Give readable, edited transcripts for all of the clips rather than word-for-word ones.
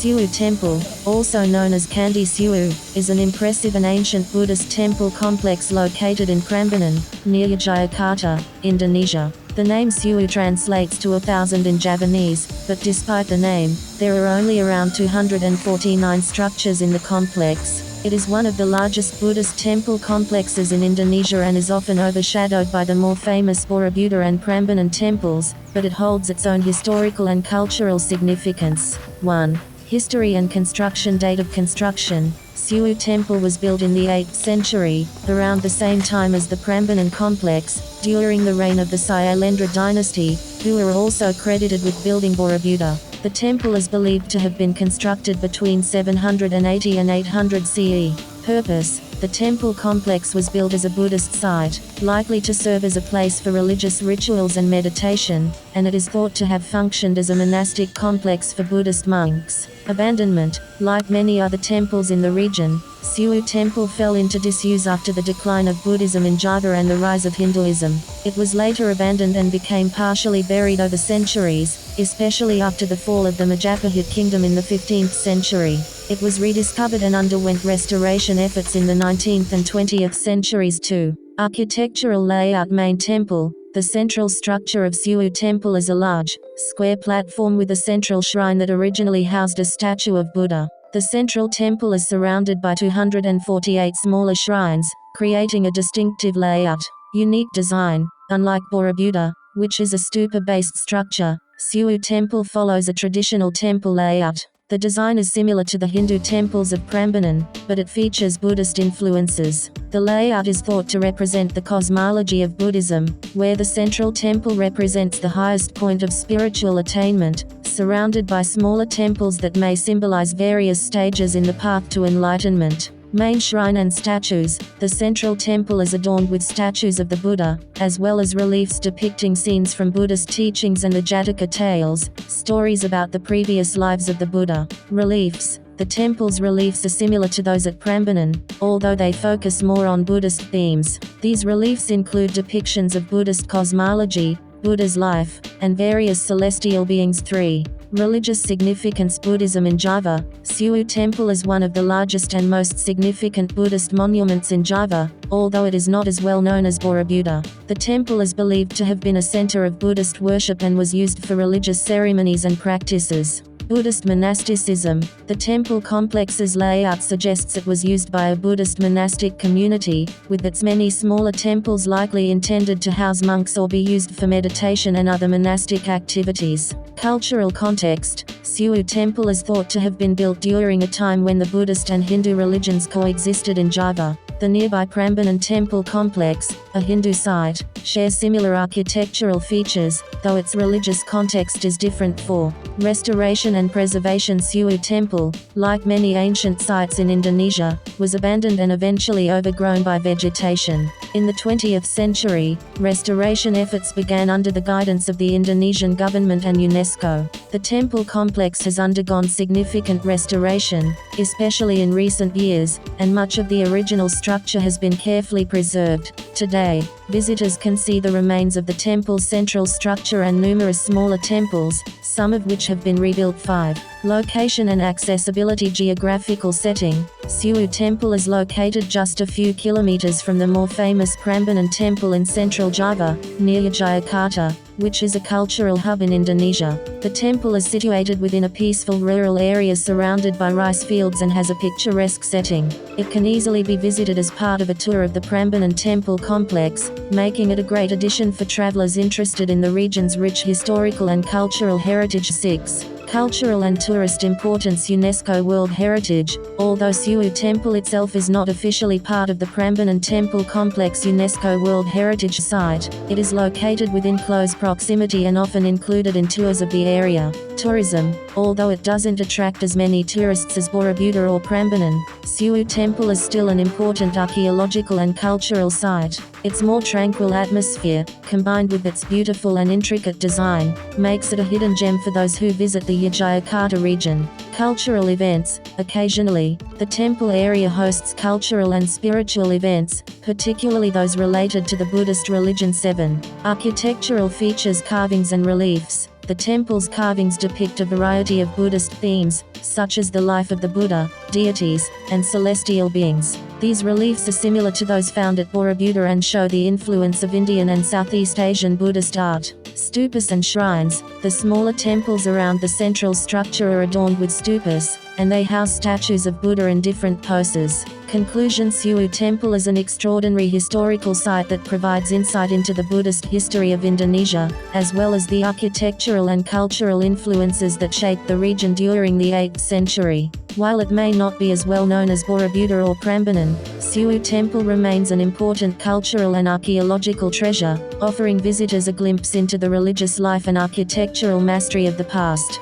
Sewu Temple, also known as Candi Sewu, is an impressive and ancient Buddhist temple complex located in Prambanan, near Yogyakarta, Indonesia. The name Sewu translates to 1,000 in Javanese, but despite the name, there are only around 249 structures in the complex. It is one of the largest Buddhist temple complexes in Indonesia and is often overshadowed by the more famous Borobudur and Prambanan temples, but it holds its own historical and cultural significance. 1. History and construction. Date of construction. Sewu Temple was built in the 8th century, around the same time as the Prambanan complex, during the reign of the Syailendra Dynasty, who are also credited with building Borobudur. The temple is believed to have been constructed between 780 and 800 CE. Purpose: the temple complex was built as a Buddhist site, likely to serve as a place for religious rituals and meditation, and it is thought to have functioned as a monastic complex for Buddhist monks. Abandonment. Like many other temples in the region, Sewu Temple fell into disuse after the decline of Buddhism in Java and the rise of Hinduism. It was later abandoned and became partially buried over centuries, especially after the fall of the Majapahit kingdom in the 15th century. It was rediscovered and underwent restoration efforts in the 19th and 20th centuries too. Architectural layout. Main temple. The central structure of Sewu Temple is a large, square platform with a central shrine that originally housed a statue of Buddha. The central temple is surrounded by 248 smaller shrines, creating a distinctive layout. Unique design. Unlike Borobudur, which is a stupa-based structure, Sewu Temple follows a traditional temple layout. The design is similar to the Hindu temples of Prambanan, but it features Buddhist influences. The layout is thought to represent the cosmology of Buddhism, where the central temple represents the highest point of spiritual attainment, surrounded by smaller temples that may symbolize various stages in the path to enlightenment. Main shrine and statues. The central temple is adorned with statues of the Buddha, as well as reliefs depicting scenes from Buddhist teachings and the Jataka tales, stories about the previous lives of the Buddha. Reliefs. The temple's reliefs are similar to those at Prambanan, although they focus more on Buddhist themes. These reliefs include depictions of Buddhist cosmology, Buddha's life, and various celestial beings. 3. Religious significance. Buddhism in Java. Sewu Temple is one of the largest and most significant Buddhist monuments in Java, although it is not as well known as Borobudur. The temple is believed to have been a center of Buddhist worship and was used for religious ceremonies and practices. Buddhist monasticism. The temple complex's layout suggests it was used by a Buddhist monastic community, with its many smaller temples likely intended to house monks or be used for meditation and other monastic activities. Cultural context. Sewu Temple is thought to have been built during a time when the Buddhist and Hindu religions coexisted in Java. The nearby Prambanan temple complex, a Hindu site, shares similar architectural features, though its religious context is different. 4. Restoration and preservation. Sewu Temple, like many ancient sites in Indonesia, was abandoned and eventually overgrown by vegetation. In the 20th century, restoration efforts began under the guidance of the Indonesian government and UNESCO. The temple complex has undergone significant restoration, especially in recent years, and much of the original structure has been carefully preserved. Today, visitors can see the remains of the temple's central structure and numerous smaller temples, some of which have been rebuilt. 5. Location and accessibility. Geographical setting. Sewu Temple is located just a few kilometers from the more famous Prambanan Temple in central Java, near Yogyakarta, which is a cultural hub in Indonesia. The temple is situated within a peaceful rural area surrounded by rice fields and has a picturesque setting. It can easily be visited as part of a tour of the Prambanan Temple complex, making it a great addition for travelers interested in the region's rich historical and cultural heritage. 6. Cultural and tourist importance. UNESCO World Heritage. Although Sewu Temple itself is not officially part of the Prambanan Temple Complex UNESCO World Heritage Site, it is located within close proximity and often included in tours of the area. Tourism. Although it doesn't attract as many tourists as Borobudur or Prambanan, Sewu Temple is still an important archaeological and cultural site. Its more tranquil atmosphere, combined with its beautiful and intricate design, makes it a hidden gem for those who visit the Yogyakarta region. Cultural events. Occasionally, the temple area hosts cultural and spiritual events, particularly those related to the Buddhist religion. 7. Architectural features. Carvings and reliefs. The temple's carvings depict a variety of Buddhist themes, such as the life of the Buddha, deities, and celestial beings. These reliefs are similar to those found at Borobudur and show the influence of Indian and Southeast Asian Buddhist art. Stupas and shrines. The smaller temples around the central structure are adorned with stupas, and they house statues of Buddha in different poses. Conclusion: Sewu Temple is an extraordinary historical site that provides insight into the Buddhist history of Indonesia, as well as the architectural and cultural influences that shaped the region during the 8th century. While it may not be as well known as Borobudur or Prambanan, Sewu Temple remains an important cultural and archaeological treasure, offering visitors a glimpse into the religious life and architectural mastery of the past.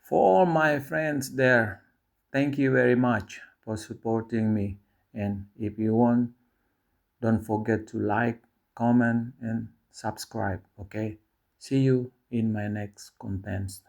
For all my friends there, thank you very much for supporting me. And if you want, don't forget to like, comment, and subscribe. Okay? See you in my next content.